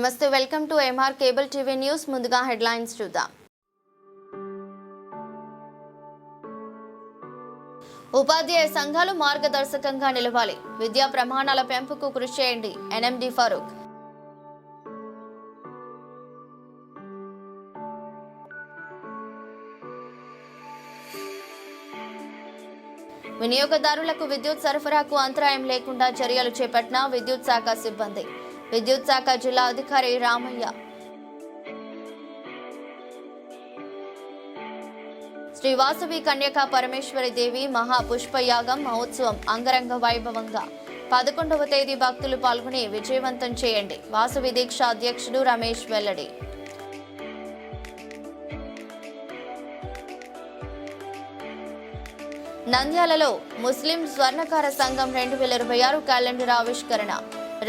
నమస్తే, welcome to MR cable TV news. ముందుగా headlines చూద్దాం. ఉపాధ్యాయ సంఘాలు మార్గదర్శకంగా నిలవాలి. విద్యా ప్రమాణాల పెంపుకు కృషి చేయండి. ఎన్ఎండి ఫరూక్. వినియోగదారులకు విద్యుత్ సరఫరాకు అంతరాయం లేకుండా చర్యలు చేపట్టిన విద్యుత్ శాఖ సిబ్బంది. విద్యుత్ శాఖ జిల్లా అధికారి రామయ్య. శ్రీ వాసవి కన్యకా పరమేశ్వరి దేవి మహాపుష్పయాగం మహోత్సవం అంగరంగ వైభవంగా 11వ తేదీ భక్తులు పాల్గొని విజయవంతం చేయండి. వాసవి దీక్ష అధ్యక్షుడు రమేష్ వెల్లడి. నంద్యాలలో ముస్లిం స్వర్ణకార సంఘం 2026 క్యాలెండర్ ఆవిష్కరణ.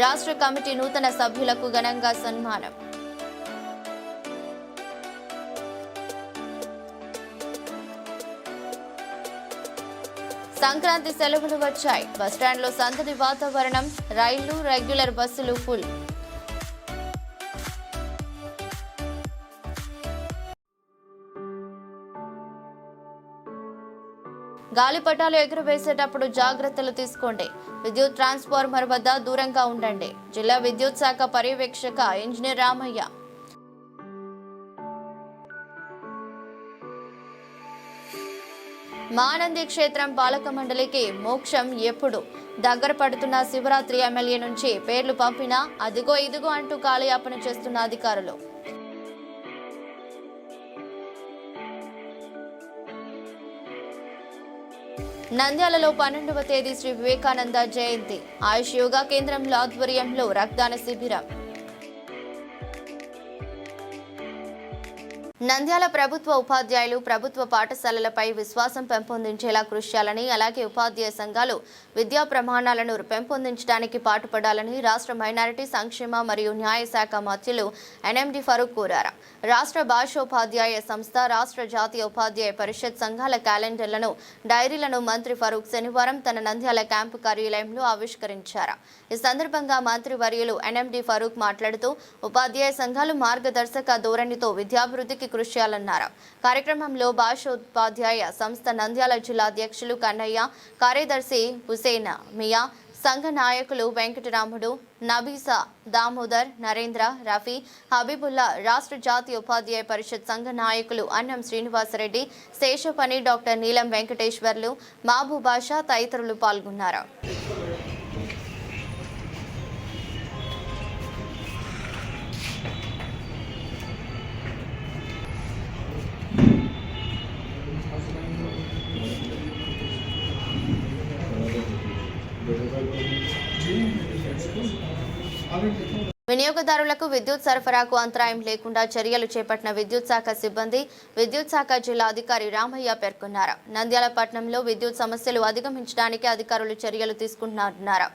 రాష్ట్ర కమిటీ నూతన సభ్యులకు ఘనంగా సన్మానం. సంక్రాంతి సెలవులు వచ్చాయి. బస్టాండ్లో సందడి వాతావరణం. రైళ్లు, రెగ్యులర్ బస్సులు ఫుల్. గాలిపటాలు ఎగురవేసేటప్పుడు జాగ్రత్తలు తీసుకోండి. విద్యుత్ ట్రాన్స్ఫార్మర్ వద్ద దూరంగా ఉండండి. జిల్లా విద్యుత్ శాఖ పర్యవేక్షక ఇంజనీర్ రామయ్య. మానంది క్షేత్రం పాలక మండలికి మోక్షం ఎప్పుడు? దగ్గర పడుతున్న శివరాత్రి ఎమ్మెల్యే నుంచి పేర్లు పంపినా అదిగో ఇదిగో అంటూ కాలయాపన చేస్తున్న అధికారులు. నంద్యాలలో 12వ తేదీ శ్రీ వివేకానంద జయంతి. ఆయుష్ యోగా కేంద్రంలో ఆధ్వర్యంలో రక్తదాన శిబిరం. నంద్యాల ప్రభుత్వ ఉపాధ్యాయులు ప్రభుత్వ పాఠశాలలపై విశ్వాసం పెంపొందించేలా కృషి చేయాలని, అలాగే ఉపాధ్యాయ సంఘాలు విద్యా ప్రమాణాలను పెంపొందించడానికి పాటుపడాలని రాష్ట్ర మైనారిటీ సంక్షేమ మరియు న్యాయ శాఖ మంత్రులు ఎన్ఎండి ఫరూక్ కోరారు. రాష్ట్ర భాషోపాధ్యాయ సంస్థ, రాష్ట్ర జాతీయ ఉపాధ్యాయ పరిషత్ సంఘాల క్యాలెండర్లను, డైరీలను మంత్రి ఫరూక్ శనివారం తన నంద్యాల క్యాంపు కార్యాలయంలో ఆవిష్కరించారు. ఈ సందర్భంగా మంత్రి వర్యులు ఎన్ఎండి ఫరూక్ మాట్లాడుతూ ఉపాధ్యాయ సంఘాలు మార్గదర్శక ధోరణితో విద్యాభివృద్ధికి కృషి చేయాలన్నారు. కార్యక్రమంలో భాషోపాధ్యాయ సంస్థ నంద్యాల జిల్లా అధ్యక్షులు కన్నయ్య, కార్యదర్శి హుసేన్ మియా, సంఘ నాయకులు వెంకటరాముడు, నబీసా, దామోదర్, నరేంద్ర, రఫీ, హబీబుల్లా, రాష్ట్ర జాతీయ ఉపాధ్యాయ పరిషత్ సంఘ నాయకులు అన్నం శ్రీనివాసరెడ్డి, శేషపని, డాక్టర్ నీలం వెంకటేశ్వర్లు, మహబూబాషా తదితరులు పాల్గొన్నారు. వినియోగదారులకు విద్యుత్ సరఫరాకు అంతరాయం లేకుండా చర్యలు చేపట్టిన విద్యుత్ శాఖ సిబ్బంది. విద్యుత్ శాఖ జిల్లా అధికారి రామయ్య పేర్కొన్నారు. నంద్యాల పట్టణంలో విద్యుత్ సమస్యలు అధిగమించడానికి అధికారులు చర్యలు తీసుకుంటున్నారు.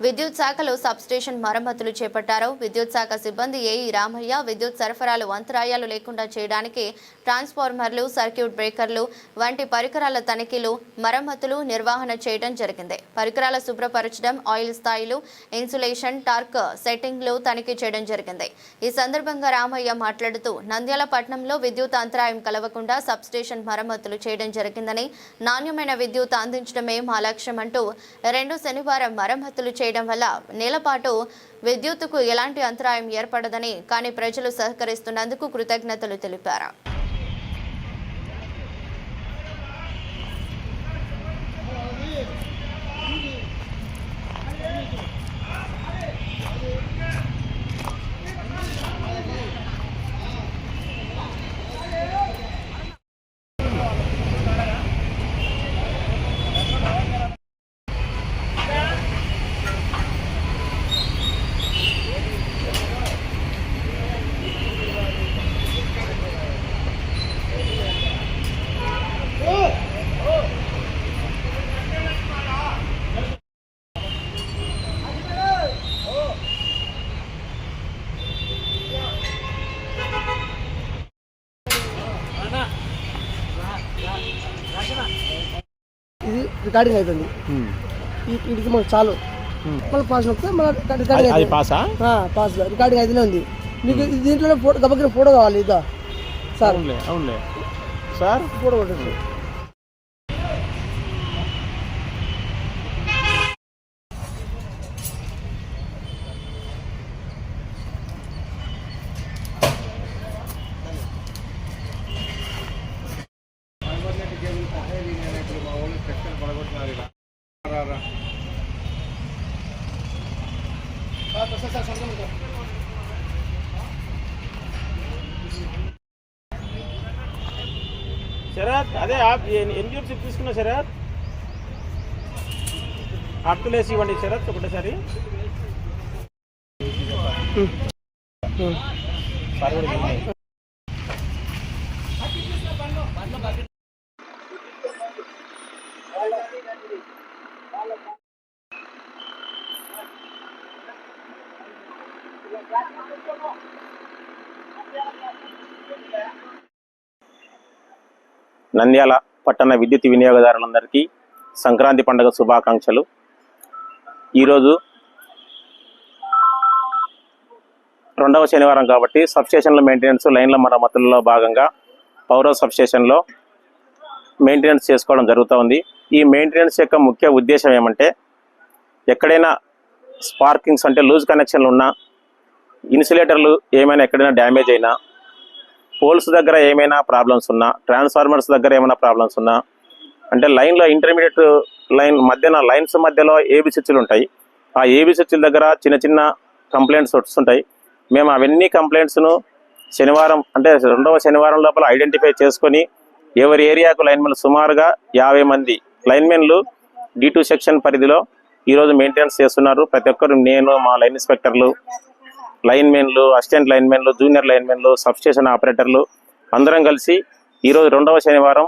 విద్యుత్ శాఖలో సబ్స్టేషన్ మరమ్మతులు చేపట్టారు. విద్యుత్ శాఖ సిబ్బంది ఏఈ రామయ్య విద్యుత్ సరఫరాలు అంతరాయాలు లేకుండా చేయడానికి ట్రాన్స్ఫార్మర్లు, సర్క్యూట్ బ్రేకర్లు వంటి పరికరాల తనిఖీలు, మరమ్మతులు, నిర్వహణ చేయడం జరిగింది. పరికరాల శుభ్రపరచడం, ఆయిల్ స్థాయిలు, ఇన్సులేషన్, టార్క్ సెట్టింగ్లు తనిఖీ చేయడం జరిగింది. ఈ సందర్భంగా రామయ్య మాట్లాడుతూ నంద్యాల పట్టణంలో విద్యుత్ అంతరాయం కలవకుండా సబ్స్టేషన్ మరమ్మతులు చేయడం జరిగిందని, నాణ్యమైన విద్యుత్ అందించడమే మా లక్ష్యం అంటూ 2 శనివారం మరమ్మతులు చేయడం వల్ల నెలపాటు విద్యుత్తుకు ఎలాంటి అంతరాయం ఏర్పడదని, కానీ ప్రజలు సహకరిస్తున్నందుకు కృతజ్ఞతలు తెలిపారు. ఇది రికార్డింగ్ అవుతుంది. ఇది మనకు చాలు. మళ్ళీ పాస్ వస్తే మన రికార్డింగ్ పాస్ రికార్డింగ్ అయితేనే ఉంది. మీకు దీంట్లో ఫోటో గబకిన ఫోటో కావాలి ఇదా సార్? అవునులే సార్, ఫోటో కొట్టండి. శరత్ అదే ఎన్జిఓసి తీసుకున్నా శరత్, అట్టులేసి ఇవ్వండి శరత్ ఒకటేసారి. నంద్యాల పట్టణ విద్యుత్ వినియోగదారులందరికీ సంక్రాంతి పండుగ శుభాకాంక్షలు. ఈరోజు 2వ శనివారం కాబట్టి సబ్స్టేషన్ల మెయింటెనెన్స్, లైన్ల మరమ్మతుల్లో భాగంగా పౌర సబ్స్టేషన్లో మెయింటెనెన్స్ చేసుకోవడం జరుగుతూ ఉంది. ఈ మెయింటెనెన్స్ యొక్క ముఖ్య ఉద్దేశం ఏమంటే, ఎక్కడైనా స్పార్కింగ్స్ అంటే లూజ్ కనెక్షన్లు ఉన్నా, ఇన్సులేటర్లు ఏమైనా ఎక్కడైనా డ్యామేజ్ అయినా, పోల్స్ దగ్గర ఏమైనా ప్రాబ్లమ్స్ ఉన్నా, ట్రాన్స్ఫార్మర్స్ దగ్గర ఏమైనా ప్రాబ్లమ్స్ ఉన్నా, అంటే లైన్లో ఇంటర్మీడియట్ లైన్స్ మధ్యలో ఏబీ స్విచ్లు ఉంటాయి. ఆ ఏబీ స్విచ్ల దగ్గర చిన్న చిన్న కంప్లైంట్స్ వస్తుంటాయి. మేము అవన్నీ కంప్లైంట్స్ను శనివారం అంటే 2వ శనివారం లోపల ఐడెంటిఫై చేసుకొని ఎవరి ఏరియాకు లైన్మెన్లు సుమారుగా 50 మంది లైన్మెన్లు D2 సెక్షన్ పరిధిలో ఈరోజు మెయింటెనెన్స్ చేస్తున్నారు. ప్రతి ఒక్కరు, నేను, మా లైన్ ఇన్స్పెక్టర్లు, లైన్మెన్లు, అసిస్టెంట్ లైన్మెన్లు, జూనియర్ లైన్మెన్లు, సబ్స్టేషన్ ఆపరేటర్లు అందరం కలిసి ఈరోజు 2వ శనివారం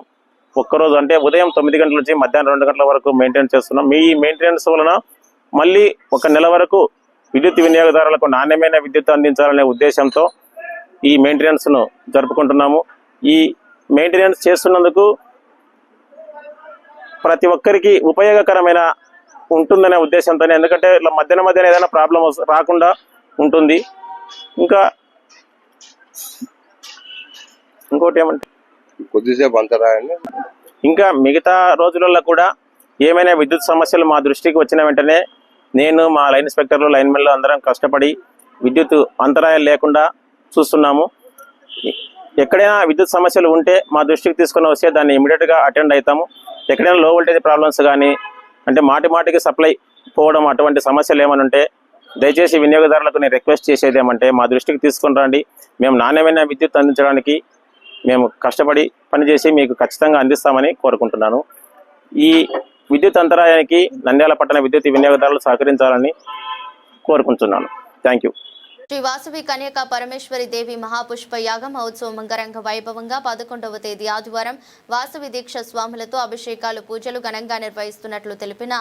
ఒక్కరోజు అంటే ఉదయం 9 గంటల నుంచి మధ్యాహ్నం 2 గంటల వరకు మెయింటెనెన్స్ చేస్తున్నాం. మీ మెయింటెనెన్స్ వలన మళ్ళీ 1 నెల వరకు విద్యుత్ వినియోగదారులకు నాణ్యమైన విద్యుత్ అందించాలనే ఉద్దేశంతో ఈ మెయింటెనెన్స్ను జరుపుకుంటున్నాము. ఈ మెయింటెనెన్స్ చేస్తున్నందుకు ప్రతి ఒక్కరికి ఉపయోగకరమైన ఉంటుందనే ఉద్దేశంతోనే, ఎందుకంటే ఇలా మధ్యన ఏదైనా ప్రాబ్లం రాకుండా ఉంటుంది. ఇంకోటి ఏమంటే కొద్దిసేపు అంతరాయండి. ఇంకా మిగతా రోజులలో కూడా ఏమైనా విద్యుత్ సమస్యలు మా దృష్టికి వచ్చిన వెంటనే నేను, మా లైన్ ఇన్స్పెక్టర్లు, లైన్మెన్లు అందరం కష్టపడి విద్యుత్ అంతరాయాలు లేకుండా చూస్తున్నాము. ఎక్కడైనా విద్యుత్ సమస్యలు ఉంటే మా దృష్టికి తీసుకొని వస్తే దాన్ని ఇమీడియట్గా అటెండ్ అవుతాము. ఎక్కడైనా లో వోల్టేజ్ ప్రాబ్లమ్స్ కానీ, అంటే మాటికి సప్లై పోవడం, అటువంటి సమస్యలు ఏమైనా ఉంటే దయచేసి వినియోగదారులకు నేను రిక్వెస్ట్ చేసేది ఏమంటే, మా దృష్టికి తీసుకొని రండి. మేము నాణ్యమైన విద్యుత్ అందించడానికి మేము కష్టపడి పనిచేసి మీకు ఖచ్చితంగా అందిస్తామని కోరుకుంటున్నాను. ఈ విద్యుత్ అంతరాయానికి నంద్యాల పట్టణ విద్యుత్ వినియోగదారులు సహకరించాలని కోరుకుంటున్నాను. Thank you. శ్రీ వాసవి కన్యకా పరమేశ్వరి దేవి మహాపుష్ప యాగ మహోత్సవం అంగరంగ వైభవంగా 11వ తేదీ ఆదివారం వాసవి దీక్ష స్వాములతో అభిషేకాలు, పూజలు ఘనంగా నిర్వహిస్తున్నట్లు తెలిపిన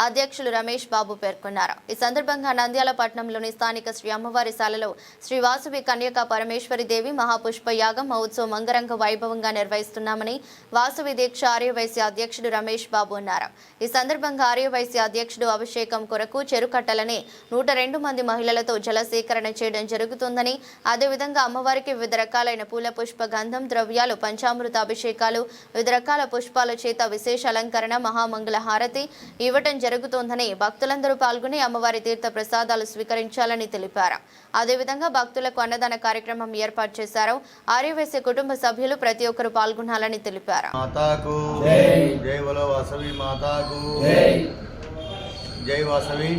అధ్యక్షులు రమేష్ బాబు పేర్కొన్నారు. ఈ సందర్భంగా నంద్యాల పట్టణంలోని స్థానిక శ్రీ అమ్మవారి శాలలో శ్రీ వాసవి కన్యకా పరమేశ్వరి దేవి మహాపుష్ప యాగ మహోత్సవం అంగరంగ వైభవంగా నిర్వహిస్తున్నామని వాసవి దీక్ష ఆర్యవైశ్య అధ్యక్షుడు రమేష్ బాబు అన్నారు. ఈ సందర్భంగా ఆర్యవైశ్య అధ్యక్షుడు అభిషేకం కొరకు చెరుకట్టలని 102 మంది మహిళలతో జలసేకరణ చేయడం జరుగుతుందని, అదేవిధంగా అమ్మవారికి వివిధ రకాలైన పూల, పుష్ప, గంధం, ద్రవ్యాలు, పంచామృత అభిషేకాలు, వివిధ రకాల పుష్పాల చేత విశేష అలంకరణ, మహామంగళ హారతి ఇవ్వటం జరుగుతోందని, భక్తులందరూ పాల్గొని అమ్మవారి తీర్థ ప్రసాదాలు స్వీకరించాలని తెలిపారు. అదేవిధంగా భక్తులకు అన్నదాన కార్యక్రమం ఏర్పాటు చేశారు. ఆర్యవైశ్య కుటుంబ సభ్యులు ప్రతి ఒక్కరూ పాల్గొనాలని తెలిపారు. జై వాసవి.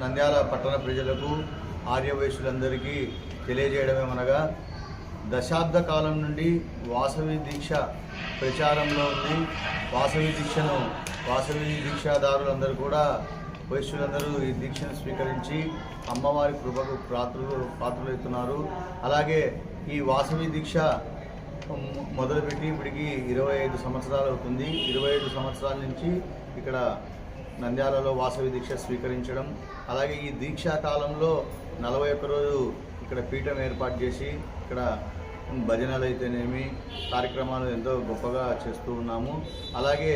నంద్యాల పట్టణ ప్రజలకు, ఆర్యవైశ్యులందరికీ తెలియజేయడమేమనగా, దశాబ్ద కాలం నుండి వాసవి దీక్ష ప్రచారంలో ఉంది. వాసవి దీక్షాదారులందరూ కూడా, వైశ్యులందరూ ఈ దీక్షను స్వీకరించి అమ్మవారి కృపకు పాత్రులవుతున్నారు. అలాగే ఈ వాసవి దీక్ష మొదలుపెట్టి ఇప్పటికి 25 సంవత్సరాలు అవుతుంది. 25 సంవత్సరాల నుంచి ఇక్కడ నంద్యాలలో వాసవి దీక్ష స్వీకరించడం, అలాగే ఈ దీక్షా కాలంలో 41 రోజు ఇక్కడ పీఠం ఏర్పాటు చేసి ఇక్కడ భజనలు అయితేనేమి కార్యక్రమాలు ఎంతో గొప్పగా చేస్తూ ఉన్నాము. అలాగే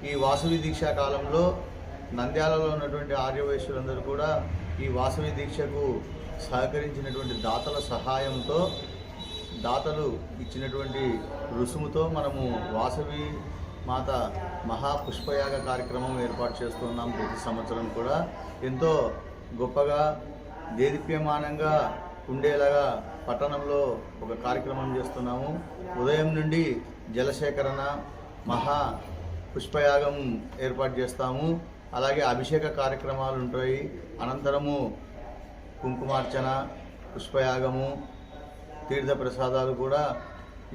ఈ వాసవి దీక్షా కాలంలో నంద్యాలలో ఉన్నటువంటి ఆర్యవైశ్యులందరూ కూడా ఈ వాసవి దీక్షకు సహకరించినటువంటి దాతల సహాయంతో, దాతలు ఇచ్చినటువంటి రుసుముతో మనము వాసవి మాత మహాపుష్పయాగ కార్యక్రమం ఏర్పాటు చేస్తున్నాం. ప్రతి సంవత్సరం కూడా ఎంతో గొప్పగా దేదీప్యమానంగా ఉండేలాగా పట్టణంలో ఒక కార్యక్రమం చేస్తున్నాము. ఉదయం నుండి జలసేకరణ, మహా పుష్పయాగం ఏర్పాటు చేస్తాము. అలాగే అభిషేక కార్యక్రమాలు ఉంటాయి. అనంతరము కుంకుమార్చన, పుష్పయాగము, తీర్థప్రసాదాలు కూడా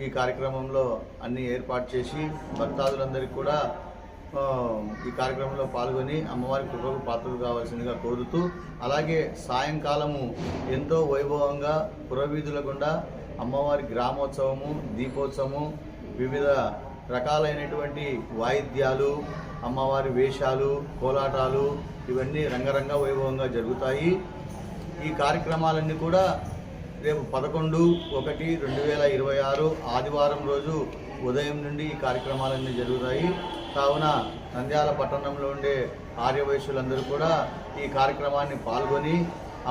ఈ కార్యక్రమంలో అన్నీ ఏర్పాటు చేసి భక్తాదులందరికీ కూడా ఈ కార్యక్రమంలో పాల్గొని అమ్మవారి కృపకు పాత్రలు కావాల్సిందిగా కోరుతూ, అలాగే సాయంకాలము ఎంతో వైభవంగా పురవీధుల గుండా అమ్మవారి గ్రామోత్సవము, దీపోత్సవము, వివిధ రకాలైనటువంటి వాయిద్యాలు, అమ్మవారి వేషాలు, కోలాటాలు ఇవన్నీ రంగరంగ వైభవంగా జరుగుతాయి. ఈ కార్యక్రమాలన్నీ కూడా రేపు 11/1/2026 ఆదివారం రోజు ఉదయం నుండి ఈ కార్యక్రమాలన్నీ జరుగుతాయి. కావున నంద్యాల పట్టణంలో ఉండే ఆర్యవైశ్యులందరూ కూడా ఈ కార్యక్రమాన్ని పాల్గొని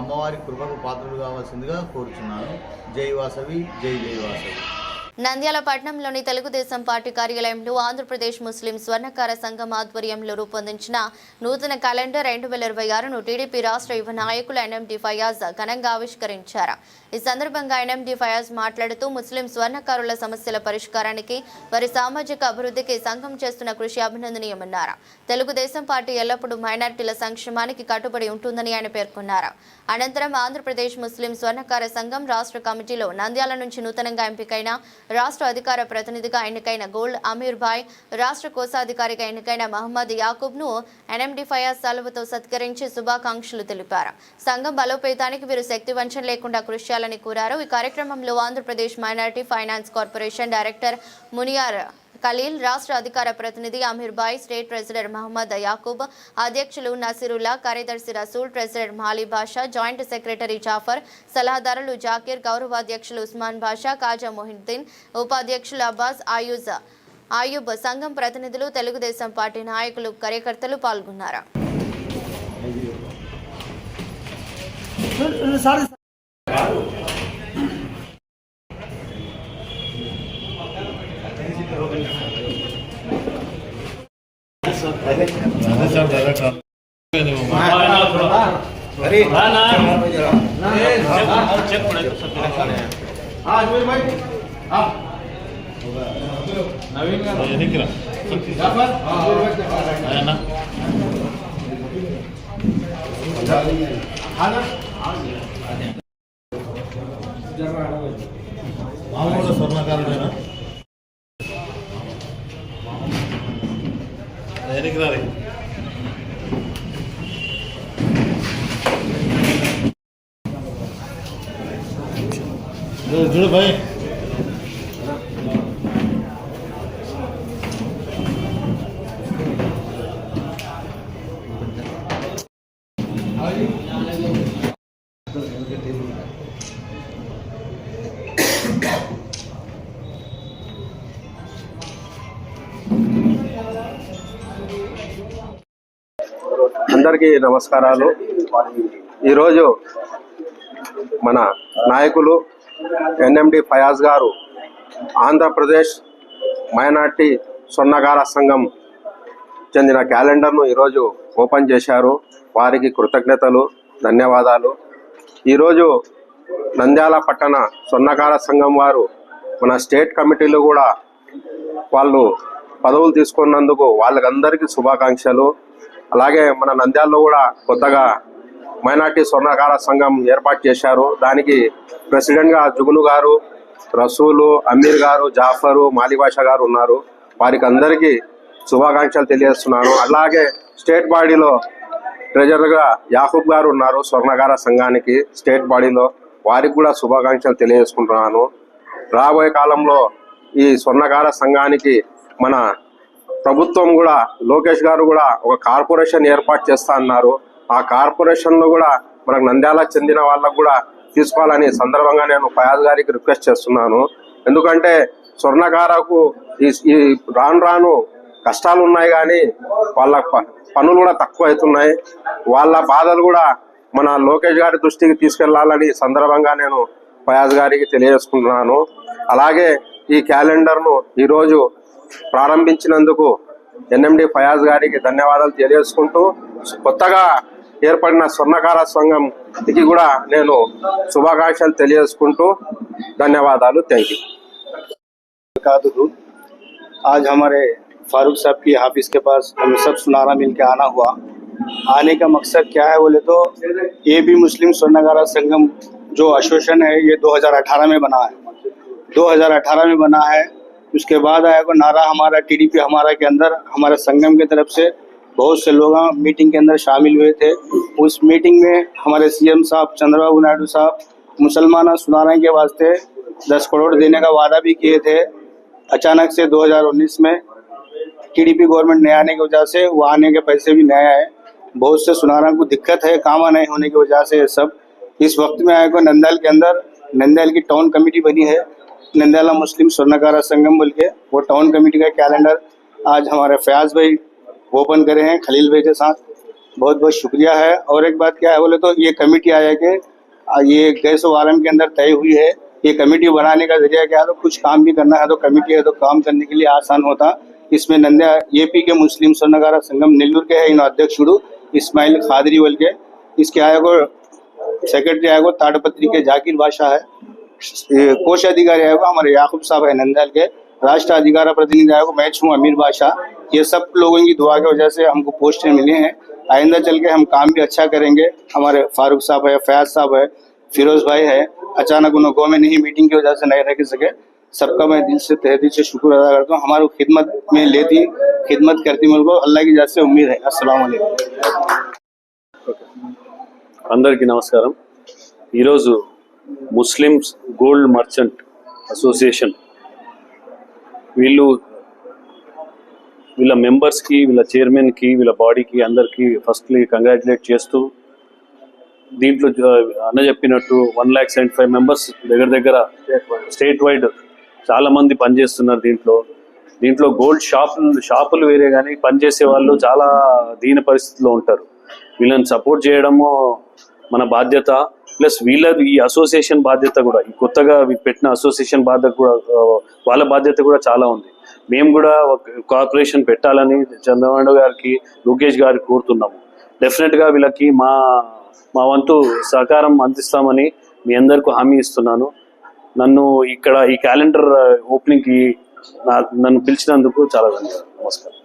అమ్మవారి కృపకు పాత్రలు కావాల్సిందిగా కోరుచున్నాను. జై వాసవి, జై జై వాసవి. నంద్యాల పట్టణంలోని తెలుగుదేశం పార్టీ కార్యాలయంలో ఆంధ్రప్రదేశ్ ముస్లిం స్వర్ణకార సంఘం ఆధ్వర్యంలో రూపొందించిన నూతన క్యాలెండర్ 2026ను టీడీపీ రాష్ట్ర యువ నాయకులు ఎన్ఎండి ఫయాజ్ ఘనంగా ఆవిష్కరించారు. ఈ సందర్భంగా ఎన్ఎండి ఫయాజ్ మాట్లాడుతూ ముస్లిం స్వర్ణకారుల సమస్యల పరిష్కారానికి, వారి సామాజిక అభివృద్ధికి సంఘం చేస్తున్న కృషి అభినందనీయమన్నారు. తెలుగుదేశం పార్టీ ఎల్లప్పుడూ మైనారిటీల సంక్షేమానికి కట్టుబడి ఉంటుందని ఆయన పేర్కొన్నారు. అనంతరం ఆంధ్రప్రదేశ్ ముస్లిం స్వర్ణకార సంఘం రాష్ట్ర కమిటీలో నంద్యాల నుంచి నూతనంగా ఎంపికైన రాష్ట్ర అధికార ప్రతినిధిగా ఎన్నికైన గోల్డ్ అమీర్ భాయ్, రాష్ట్ర కోశాధికారిగా ఎన్నికైన మహమ్మద్ యాకూబ్ను ఎన్ఎండి ఫయాజ్ సాల్వతో సత్కరించి శుభాకాంక్షలు తెలిపారు. సంఘం బలోపేతానికి వీరు శక్తి వంచన లేకుండా కృషి చేయాలని కోరారు. ఈ కార్యక్రమంలో Andhra Pradesh minority finance corporation director Muniyar Khalil, రాష్ట్ర అధికార ప్రతినిధి అమీర్ భాయ్, స్టేట్ ప్రెసిడెంట్ మహమ్మద్ యాకూబ్, అధ్యక్షులు నసీరుల్లా, కార్యదర్శి Rasool, president Mali Basha, joint secretary Jafar, సలహాదారులు జాకీర్, గౌరవాధ్యక్షులు ఉస్మాన్ బాషా, కాజా మొహిద్దీన్, ఉపాధ్యక్షులు అబ్బాస్, ఆయూబ్, సంఘం ప్రతినిధులు, తెలుగుదేశం పార్టీ నాయకులు, కార్యకర్తలు పాల్గొన్నారు. మామూలు స్వర్ణకారుడేనా? ఎనికి రాలి చూడు భాయ్. అందరికీ నమస్కారాలు. ఈరోజు మన నాయకులు ఎన్ఎండి ఫయాజ్ గారు ఆంధ్రప్రదేశ్ మైనార్టీ స్వర్ణకార సంఘం చెందిన క్యాలెండర్ను ఈరోజు ఓపెన్ చేశారు. వారికి కృతజ్ఞతలు, ధన్యవాదాలు. ఈరోజు నంద్యాల పట్టణ స్వర్ణకార సంఘం వారు మన స్టేట్ కమిటీలు కూడా వాళ్ళు పదవులు తీసుకున్నందుకు వాళ్ళకందరికీ శుభాకాంక్షలు. అలాగే మన నంద్యాలలో కూడా కొత్తగా మైనార్టీ స్వర్ణకార సంఘం ఏర్పాటు చేశారు. దానికి ప్రెసిడెంట్గా జుగును గారు, రసూలు, అమీర్ గారు, జాఫరు, మాలిబాషా గారు ఉన్నారు. వారికి అందరికీ శుభాకాంక్షలు తెలియజేస్తున్నాను. అలాగే స్టేట్ బాడీలో ట్రెజరర్గా యాకూబ్ గారు ఉన్నారు స్వర్ణకార సంఘానికి స్టేట్ బాడీలో. వారికి కూడా శుభాకాంక్షలు తెలియజేసుకుంటున్నాను. రాబోయే కాలంలో ఈ స్వర్ణకార సంఘానికి మన ప్రభుత్వం కూడా లోకేష్ గారు కూడా ఒక కార్పొరేషన్ ఏర్పాటు చేస్తా అన్నారు. ఆ కార్పొరేషన్ లో కూడా మనకు నంద్యాలకు చెందిన వాళ్ళకు కూడా తీసుకోవాలని సందర్భంగా నేను ఫయాజ్ గారికి రిక్వెస్ట్ చేస్తున్నాను. ఎందుకంటే స్వర్ణకారకు ఈ రాను రాను కష్టాలు ఉన్నాయి, కానీ వాళ్ళ పనులు కూడా తక్కువ అవుతున్నాయి. వాళ్ళ బాధలు కూడా మన లోకేష్ గారి దృష్టికి తీసుకెళ్లాలని సందర్భంగా నేను ఫయాజ్ గారికి తెలియజేసుకుంటున్నాను. అలాగే ఈ క్యాలెండర్ను ఈరోజు ప్రారంభించినందుకు ఎన్ఎండి ఫయాజ్ గారికి ధన్యవాదాలు తెలియజేసుకుంటూ, కొత్తగా ఏర్పడిన స్వర్ణకార సంఘంకి కూడా నేను శుభాకాంక్షలు తెలియజేసుకుంటూ ధన్యవాదాలు. Thank you. आज हमारे फारूक साहब की ऑफिस के पास हम सब सुनारा मिल के आना हुआ। आने का मकसद क्या है बोले तो ये भी मुस्लिम स्वर्णकारा संगम जो एसोसिएशन है ये 2018 में बना है। 2018 में बना है। उसके बाद आया को नारा हमारा टीडीपी हमारा के अंदर हमारे संगम की तरफ से बहुत से लोग मीटिंग के अंदर शामिल हुए थे। उस मीटिंग में हमारे सीएम साहब चंद्रबाबू नायडू साहब मुसलमान सुनारा के वास्ते 10 करोड़ देने का वादा भी किए थे। अचानक से 2019 में टीडीपी गवर्नमेंट नए आने की वजह से वो आने के पैसे भी नए आए। बहुत से सुनारा को दिक्कत है काम नहीं होने की वजह से सब इस वक्त में आए को नंदयाल के अंदर नंदयाल की टाउन कमेटी बनी है, नंदयाला मुस्लिम स्वर्णकारा संगम बोल के। वो टाउन कमेटी का कैलेंडर आज हमारे फयाज भाई ओपन करे हैं खलील भाई के साथ। बहुत बहुत शुक्रिया है। और एक बात क्या है बोले तो ये कमेटी आया कि ये गैस वारम के अंदर तय हुई है। ये कमेटी बनाने का जरिया क्या है तो कुछ काम भी करना है तो कमेटी है तो काम करने के लिए आसान होता। इसमें नंदा एपी के मुस्लिम स्वर्णकारा संगम नेल्लूर के है इन अध्यक्ष इस्माइल खादरी बोल के। इसके आया को सेक्रेटरी आया को ताड़पत्री के जाकिर बादशाह है। कोष अधिकारी आया को हमारे याकूब साहब है नंदयाल के। राष्ट्र अधिकार प्रतिनिधि आया को मैं हूँ अमीर बादशाह। ये सब लोगों की दुआ की वजह से हमको पोस्टें मिले हैं। आइंदा चल के हम काम भी अच्छा करेंगे। हमारे फारूक साहब है, फयाज साहब है, फिरोज भाई है। अचानक उन्होंने गाँव में नहीं मीटिंग की वजह से नहीं रह सके। सबका मैं दिल से तहे दिल से शुक्र अदा करता हूँ। हमारी खिदमत में लेती खिदमत करती मेरे को अल्लाह की वजह से उम्मीद है। अस्सलाम वालेकुम। అందరికీ నమస్కారం. ఈరోజు ముస్లిమ్స్ గోల్డ్ మర్చెంట్ అసోసియేషన్ వీళ్ళ మెంబర్స్కి, వీళ్ళ చైర్మన్కి, వీళ్ళ బాడీకి అందరికీ ఫస్ట్లీ కంగ్రాచులేట్ చేస్తూ, దీంట్లో అన్న చెప్పినట్టు 1,75,000 మెంబర్స్ దగ్గర స్టేట్ వైడ్ చాలామంది పనిచేస్తున్నారు. దీంట్లో గోల్డ్ షాపులు వేరే కానీ పనిచేసే వాళ్ళు చాలా దీన పరిస్థితిలో ఉంటారు. వీళ్ళని సపోర్ట్ చేయడము మన బాధ్యత. ప్లస్ ఈ అసోసియేషన్ బాధ్యత కూడా, ఈ కొత్తగా పెట్టిన అసోసియేషన్ బాధ్యత కూడా, వాళ్ళ బాధ్యత కూడా చాలా ఉంది. మేము కూడా కార్పొరేషన్ పెట్టాలని చంద్రబాబు గారికి, లోకేష్ గారికి కోరుతున్నాము. డెఫినెట్గా వీళ్ళకి మా వంతు సహకారం అందిస్తామని మీ అందరికీ హామీ ఇస్తున్నాను. నన్ను ఇక్కడ ఈ క్యాలెండర్ ఓపెనింగ్కి నన్ను పిలిచినందుకు చాలా ధన్యవాదాలు. నమస్కారం.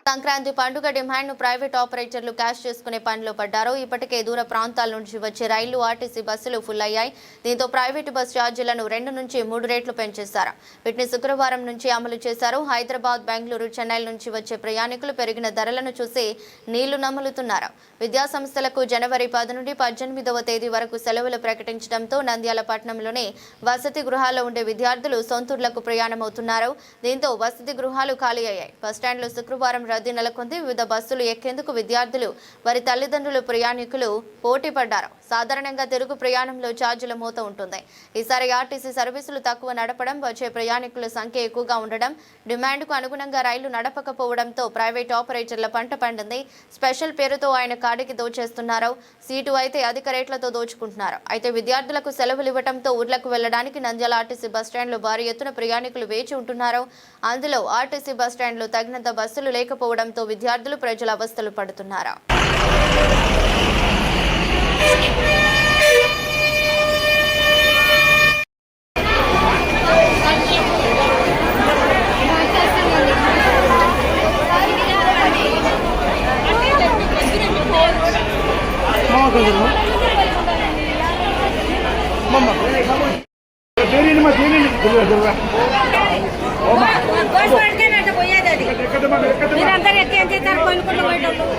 సంక్రాంతి పండుగ డిమాండ్ను ప్రైవేట్ ఆపరేటర్లు క్యాష్ చేసుకునే పనిలో పడ్డారు. ఇప్పటికే దూర ప్రాంతాల నుంచి వచ్చే రైళ్లు, ఆర్టీసీ బస్సులు ఫుల్ అయ్యాయి. దీంతో ప్రైవేటు బస్ ఛార్జీలను 2 నుంచి 3 రేట్లు పెంచేశారు. వీటిని శుక్రవారం నుంచి అమలు చేశారు. హైదరాబాద్, బెంగళూరు, చెన్నై నుంచి వచ్చే ప్రయాణికులు పెరిగిన ధరలను చూసి నీళ్లు నములుతున్నారు. విద్యాసంస్థలకు జనవరి 10 నుండి 18వ తేదీ వరకు సెలవులు ప్రకటించడంతో నంద్యాల పట్టణంలోని వసతి గృహాల్లో ఉండే విద్యార్థులు సొంతూర్లకు ప్రయాణమవుతున్నారు. దీంతో వసతి గృహాలు ఖాళీ అయ్యాయి. బస్టాండ్లో శుక్రవారం రద్దీ నెలకొంది. వివిధ బస్సులు ఎక్కేందుకు విద్యార్థులు, వారి తల్లిదండ్రులు, ప్రయాణికులు పోటీ పడ్డారు. సాధారణంగా తిరుగు ప్రయాణంలో ఛార్జీల మోత ఉంటుంది. ఈసారి ఆర్టీసీ సర్వీసులు తక్కువ నడపడం, వచ్చే ప్రయాణికుల సంఖ్య ఎక్కువగా ఉండడం, డిమాండ్కు అనుగుణంగా రైళ్లు నడపకపోవడంతో ప్రైవేట్ ఆపరేటర్ల పంట పండింది. స్పెషల్ పేరుతో ఆయన కాడికి దోచేస్తున్నారు. సీటు అయితే అధిక రేట్లతో దోచుకుంటున్నారు. అయితే విద్యార్థులకు సెలవులు ఇవ్వడంతో ఊర్లకు వెళ్లడానికి నంద్యాల ఆర్టీసీ బస్టాండ్లో భారీ ఎత్తున ప్రయాణికులు వేచి ఉంటున్నారు. అందులో ఆర్టీసీ బస్టాండ్లో తగినంత బస్సులు లేకపోవడంతో విద్యార్థులు, ప్రజల అవస్థలు పడుతున్నారు. మీరందరూ ఎక్కి ఏం చేస్తారు? కొనుక్కుంటూ పోయేటప్పుడు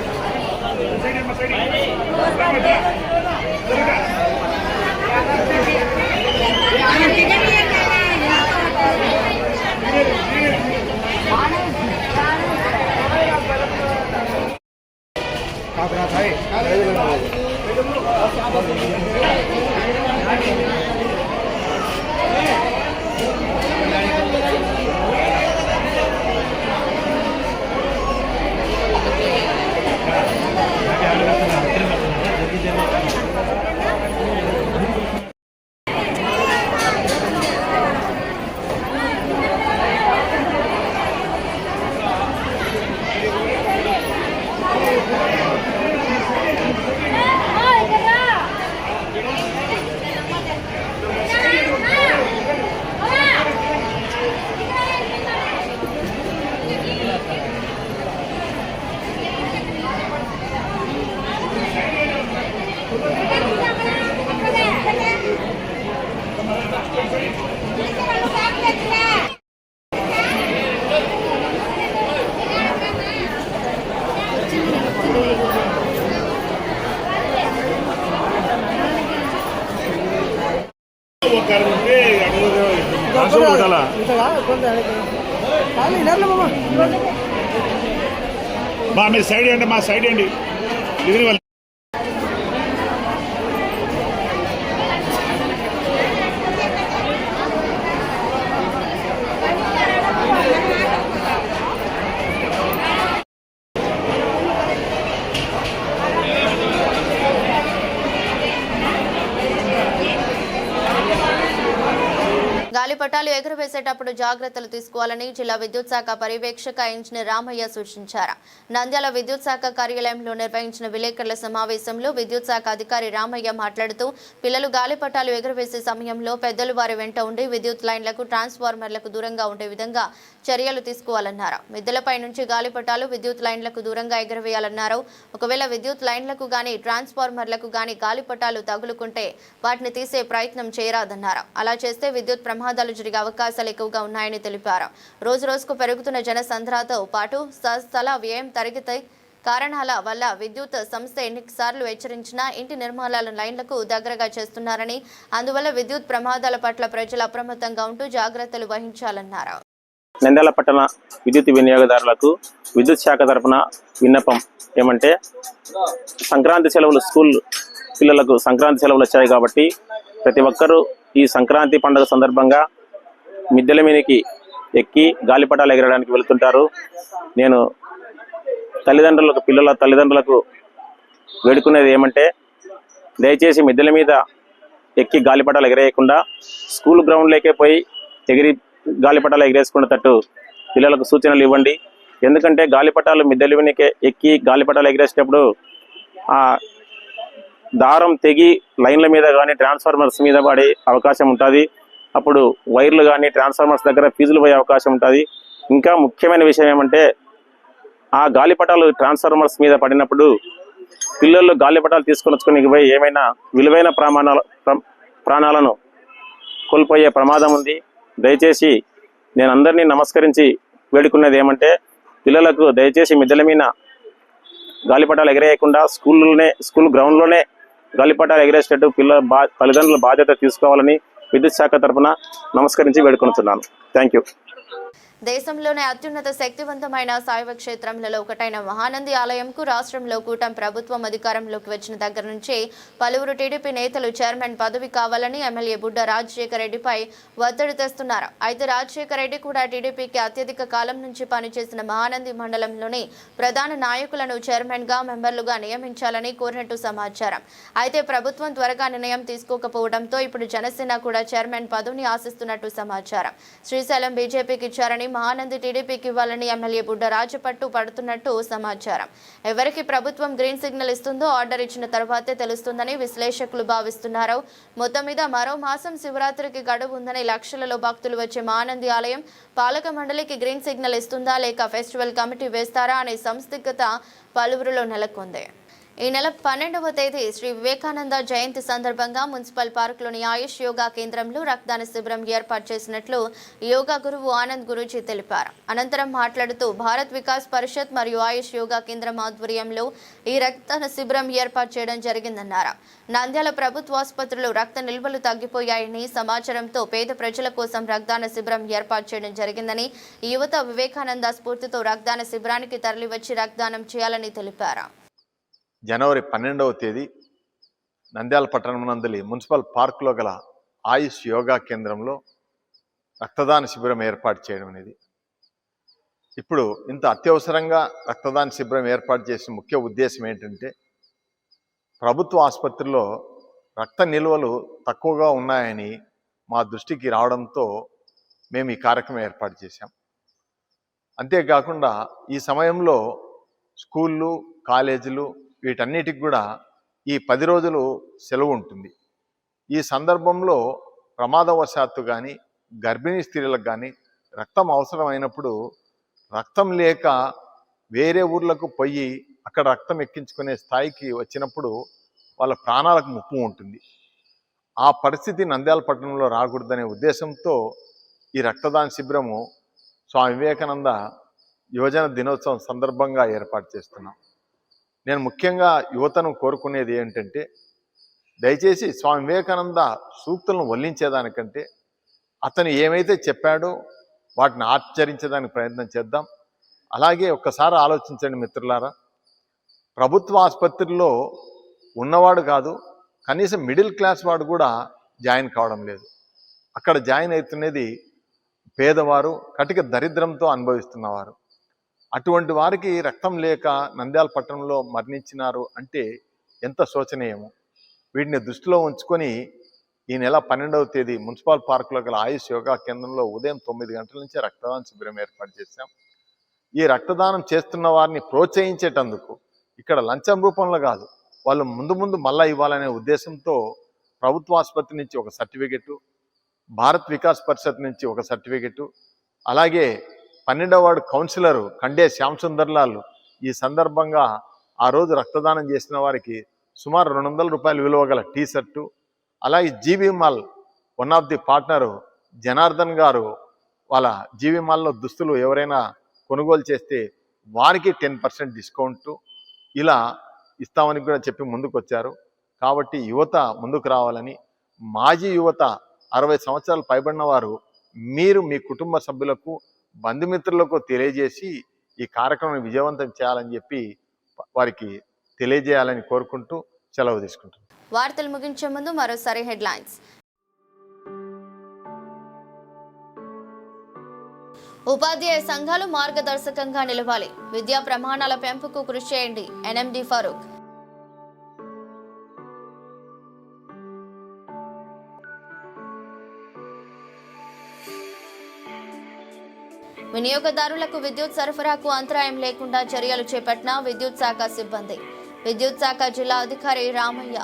మీరు సైడ్ అండి, మా సైడ్ అండి. గాలిపటాలు ఎగురవేసేటప్పుడు జాగ్రత్తలు తీసుకోవాలని జిల్లా విద్యుత్ శాఖ పర్యవేక్షక ఇంజనీర్ రామయ్య సూచించారు. నంద్యాల విద్యుత్ శాఖ కార్యాలయంలో నిర్వహించిన విలేకరుల సమావేశంలో విద్యుత్ శాఖ అధికారి రామయ్య మాట్లాడుతూ పిల్లలు గాలిపటాలు ఎగురవేసే సమయంలో పెద్దలు వారి వెంట ఉండి విద్యుత్ లైన్లకు ట్రాన్స్ఫార్మర్లకు దూరంగా ఉండే విధంగా చర్యలు తీసుకోవాలన్నారు. మిద్దెలపై నుంచి గాలిపటాలు విద్యుత్ లైన్లకు దూరంగా ఎగురవేయాలన్నారు. ఒకవేళ విద్యుత్ లైన్లకు గాని ట్రాన్స్ఫార్మర్లకు గాని గాలిపటాలు తగులుకుంటే వాటిని తీసే ప్రయత్నం చేయరాదన్నారు. అలా చేస్తే విద్యుత్ ప్రమాదాలు జరిగే అవకాశాలు ఎక్కువగా ఉన్నాయని తెలిపారు. రోజు రోజుకు పెరుగుతున్న జనసంద్రతో పాటు స్థల వ్యయం తరిగితే కారణాల వల్ల విద్యుత్ సంస్థ ఎన్నిసార్లు హెచ్చరించినా ఇంటి నిర్మాణాల లైన్లకు దగ్గరగా చేస్తున్నారని, అందువల్ల విద్యుత్ ప్రమాదాల పట్ల ప్రజలు అప్రమత్తంగా ఉంటూ జాగ్రత్తలు వహించాలన్నారు. నంద్యాల పట్టణ విద్యుత్ వినియోగదారులకు విద్యుత్ శాఖ తరఫున విన్నపం ఏమంటే, సంక్రాంతి సెలవులు స్కూల్ పిల్లలకు సంక్రాంతి సెలవులు వచ్చాయి కాబట్టి ప్రతి ఒక్కరూ ఈ సంక్రాంతి పండుగ సందర్భంగా మిద్దెల మీదకి ఎక్కి గాలిపటాలు ఎగరడానికి వెళ్తుంటారు. నేను పిల్లల తల్లిదండ్రులకు వేడుకునేది ఏమంటే, దయచేసి మిద్దెల మీద ఎక్కి గాలిపటాలు ఎగరేయకుండా స్కూల్ గ్రౌండ్లోకే పోయి గాలిపటాలు ఎగరేసుకునేటట్టు పిల్లలకు సూచనలు ఇవ్వండి. ఎందుకంటే గాలిపటాలు మిద్దెల మీదకే ఎక్కి గాలిపటాలు ఎగరేసేటప్పుడు ఆ దారం తెగి లైన్ల మీద కానీ ట్రాన్స్ఫార్మర్స్ మీద పడే అవకాశం ఉంటుంది. అప్పుడు వైర్లు కానీ ట్రాన్స్ఫార్మర్స్ దగ్గర ఫీజులు పోయే అవకాశం ఉంటుంది. ఇంకా ముఖ్యమైన విషయం ఏమంటే, ఆ గాలిపటాలు ట్రాన్స్ఫార్మర్స్ మీద పడినప్పుడు పిల్లలు గాలిపటాలు తీసుకొని వచ్చుకొని పోయి ఏమైనా విలువైన ప్రాణాలను కోల్పోయే ప్రమాదం ఉంది. దయచేసి నేను అందరినీ నమస్కరించి వేడుకున్నది ఏమంటే, పిల్లలకు దయచేసి మిద్దెల మీద గాలిపటాలు ఎగరేయకుండా స్కూల్ గ్రౌండ్లోనే గాలిపటాలు ఎగరేసేటట్టు తల్లిదండ్రుల బాధ్యత తీసుకోవాలని విద్యుత్ శాఖ తరఫున నమస్కరించి వేడుకొనుచున్నాను. Thank you. దేశంలోనే అత్యున్నత శక్తివంతమైన శైవ క్షేత్రములలో ఒకటైన మహానంది ఆలయంకు రాష్ట్రంలో కూటమి ప్రభుత్వం అధికారంలోకి వచ్చిన దగ్గర నుంచి పలువురు టీడీపీ నేతలు చైర్మన్ పదవి కావాలని ఎమ్మెల్యే బుడ్డ రాజశేఖర రెడ్డిపై ఒత్తిడి తెస్తున్నారు. అయితే రాజశేఖర రెడ్డి కూడా టీడీపీకి అత్యధిక కాలం నుంచి పనిచేసిన మహానంది మండలంలోని ప్రధాన నాయకులను చైర్మన్ గా మెంబర్లుగా నియమించాలని కోరినట్టు సమాచారం. అయితే ప్రభుత్వం త్వరగా నిర్ణయం తీసుకోకపోవడంతో ఇప్పుడు జనసేన కూడా చైర్మన్ పదవిని ఆశిస్తున్నట్టు సమాచారం. శ్రీశైలం బీజేపీకి ఇచ్చారని మహానంది టీడీపీకి ఇవ్వాలని ఎమ్మెల్యే బుడ్డ రాజు పట్టు పడుతున్నట్టు సమాచారం. ఎవరికి ప్రభుత్వం గ్రీన్ సిగ్నల్ ఇస్తుందో ఆర్డర్ ఇచ్చిన తర్వాతే తెలుస్తుందని విశ్లేషకులు భావిస్తున్నారు. మొత్తం మీద మరో మాసం శివరాత్రికి గడువు ఉందని లక్షలలో భక్తులు వచ్చే మహానంది ఆలయం పాలక మండలికి గ్రీన్ సిగ్నల్ ఇస్తుందా లేక ఫెస్టివల్ కమిటీ వేస్తారా అనే సందిగ్ధత పలువురిలో నెలకొంది. ఈ నెల 12వ తేదీ శ్రీ వివేకానంద జయంతి సందర్భంగా మున్సిపల్ పార్కులోని ఆయుష్ యోగా కేంద్రంలో రక్తదాన శిబిరం ఏర్పాటు చేసినట్లు యోగా గురువు ఆనంద్ గురూజీ తెలిపారు. అనంతరం మాట్లాడుతూ భారత్ వికాస్ పరిషత్ మరియు ఆయుష్ యోగా కేంద్రం ఆధ్వర్యంలో ఈ రక్తదాన శిబిరం ఏర్పాటు చేయడం జరిగిందన్నారు. నంద్యాల ప్రభుత్వ ఆసుపత్రిలో రక్త నిల్వలు తగ్గిపోయాయని సమాచారంతో పేద ప్రజల కోసం రక్తదాన శిబిరం ఏర్పాటు చేయడం జరిగిందని, ఈ యువత వివేకానంద స్ఫూర్తితో రక్తదాన శిబిరానికి తరలివచ్చి రక్తదానం చేయాలని తెలిపారు. జనవరి 12వ తేదీ నంద్యాల పట్టణం మున్సిపల్ పార్కులో గల ఆయుష్ యోగా కేంద్రంలో రక్తదాన శిబిరం ఏర్పాటు చేయడం అనేది, ఇప్పుడు ఇంత అత్యవసరంగా రక్తదాన శిబిరం ఏర్పాటు చేసిన ముఖ్య ఉద్దేశం ఏంటంటే, ప్రభుత్వ ఆసుపత్రిలో రక్త నిల్వలు తక్కువగా ఉన్నాయని మా దృష్టికి రావడంతో మేము ఈ కార్యక్రమం ఏర్పాటు చేశాం. అంతేకాకుండా ఈ సమయంలో స్కూళ్ళు, కాలేజీలు వీటన్నిటికి కూడా ఈ 10 రోజులు సెలవు ఉంటుంది. ఈ సందర్భంలో ప్రమాదవశాత్తు కానీ గర్భిణీ స్త్రీలకు కానీ రక్తం అవసరమైనప్పుడు రక్తం లేక వేరే ఊర్లకు పోయి అక్కడ రక్తం ఎక్కించుకునే స్థాయికి వచ్చినప్పుడు వాళ్ళ ప్రాణాలకు ముప్పు ఉంటుంది. ఆ పరిస్థితి నంద్యాల పట్టణంలో రాకూడదనే ఉద్దేశంతో ఈ రక్తదాన శిబిరము స్వామి వివేకానంద యువజన దినోత్సవం సందర్భంగా ఏర్పాటు చేస్తున్నాం. నేను ముఖ్యంగా యువతను కోరుకునేది ఏంటంటే, దయచేసి స్వామి వివేకానంద సూక్తులను వల్లించేదానికంటే అతను ఏమైతే చెప్పాడో వాటిని ఆచరించడానికి ప్రయత్నం చేద్దాం. అలాగే ఒక్కసారి ఆలోచించండి మిత్రులారా, ప్రభుత్వ ఆసుపత్రిలో ఉన్నవాడు కాదు, కనీసం మిడిల్ క్లాస్ వాడు కూడా జాయిన్ కావడం లేదు. అక్కడ జాయిన్ అవుతున్నది పేదవారు, కటిక దరిద్రంతో అనుభవిస్తున్నవారు. అటువంటి వారికి రక్తం లేక నంద్యాల పట్టణంలో మరణించినారు అంటే ఎంత శోచనీయము. వీటిని దృష్టిలో ఉంచుకొని ఈ నెల 12వ తేదీ మున్సిపల్ పార్కులో గల ఆయుష్ యోగా కేంద్రంలో ఉదయం 9 గంటల నుంచి రక్తదాన శిబిరం ఏర్పాటు చేశాం. ఈ రక్తదానం చేస్తున్న వారిని ప్రోత్సహించేటందుకు ఇక్కడ లంచం రూపంలో కాదు, వాళ్ళు ముందు మళ్ళా ఇవ్వాలనే ఉద్దేశంతో ప్రభుత్వ ఆసుపత్రి నుంచి ఒక సర్టిఫికెటు, భారత్ వికాస్ పరిషత్ నుంచి ఒక సర్టిఫికెటు, అలాగే 12వ వార్డు కౌన్సిలరు కండే శ్యామ్ సుందర్లాల్ ఈ సందర్భంగా ఆ రోజు రక్తదానం చేసిన వారికి సుమారు 200 రూపాయలు విలువ గల టీ షర్టు, అలాగే GB mall one of the partner Janardhan గారు వాళ్ళ జీబీ మాల్లో దుస్తులు ఎవరైనా కొనుగోలు చేస్తే వారికి 10% డిస్కౌంట్ ఇలా ఇస్తామని కూడా చెప్పి ముందుకు వచ్చారు. కాబట్టి యువత ముందుకు రావాలని, మాజీ యువత 60 సంవత్సరాలు పైబడిన వారు మీరు మీ కుటుంబ సభ్యులకు బంధుమిత్రులకు తెలియజేసి ఈ కార్యక్రమాన్ని విజయవంతం చేయాలని చెప్పి వారికి తెలియజేయాలని కోరుకుంటూ సెలవు తీసుకుంటున్నాను. వార్తలు ముగించే ముందు మరోసారి హెడ్లైన్స్. ఉపాధ్యాయ సంఘాలు మార్గదర్శకంగా నిలవాలి, విద్యా ప్రమాణాల పెంపుకు కృషి చేయండి, ఎన్ఎండి ఫారూక్. వినియోగదారులకు విద్యుత్ సరఫరాకు అంతరాయం లేకుండా చర్యలు చేపట్టిన విద్యుత్ శాఖ సిబ్బంది, విద్యుత్ శాఖ జిల్లా అధికారి రామయ్య.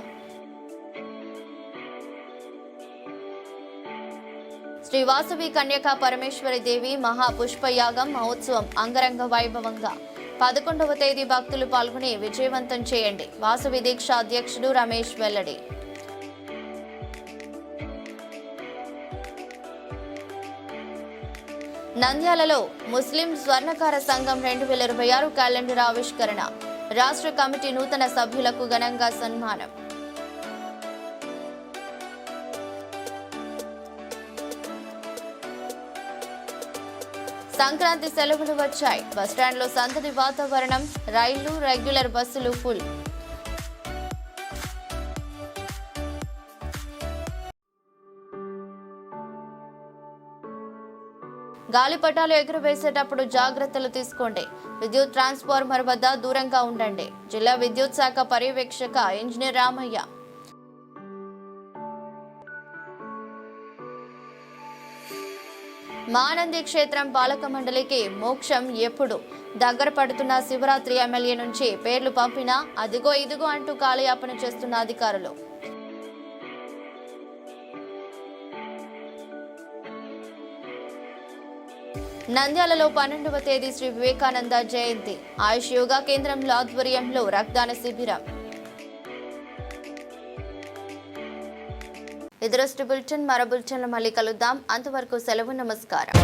శ్రీ వాసవి కన్యకా పరమేశ్వరి దేవి మహాపుష్పయాగం మహోత్సవం అంగరంగ వైభవంగా 11వ తేదీ భక్తులు పాల్గొని విజయవంతం చేయండి, వాసవి దీక్ష అధ్యక్షుడు రమేష్ వెల్లడి. నంద్యాలలో ముస్లిం స్వర్ణకార సంఘం 2026 క్యాలెండర్ ఆవిష్కరణ, రాష్ట్ర కమిటీ నూతన సభ్యులకు ఘనంగా సన్మానం. సంక్రాంతి సెలవులు వచ్చాయి, బస్టాండ్లో సందడి వాతావరణం, రైళ్లు రెగ్యులర్ బస్సులు ఫుల్. గాలిపటాలు ఎగురవేసేటప్పుడు జాగ్రత్తలు తీసుకోండి, విద్యుత్ ట్రాన్స్ఫార్మర్ వద్ద దూరంగా ఉండండి, జిల్లా విద్యుత్ శాఖ పర్యవేక్షక ఇంజనీర్ రామయ్య. మానంది క్షేత్రం పాలక మండలికి మోక్షం ఎప్పుడు దగ్గర పడుతున్న శివరాత్రి ఎమ్మెల్యే నుంచి పేర్లు పంపినా అదిగో ఇదిగో అంటూ కాలయాపన చేస్తున్న అధికారులు. నంద్యాలలో 12వ తేదీ శ్రీ వివేకానంద జయంతి, ఆయుష్ యోగా కేంద్రంలో ఆధ్వర్యంలో రక్తదాన శిబిరం. ఇది బులెటిన్. మరో బులెటిన్లో మళ్ళీ కలుద్దాం. అంతవరకు సెలవు. నమస్కారం.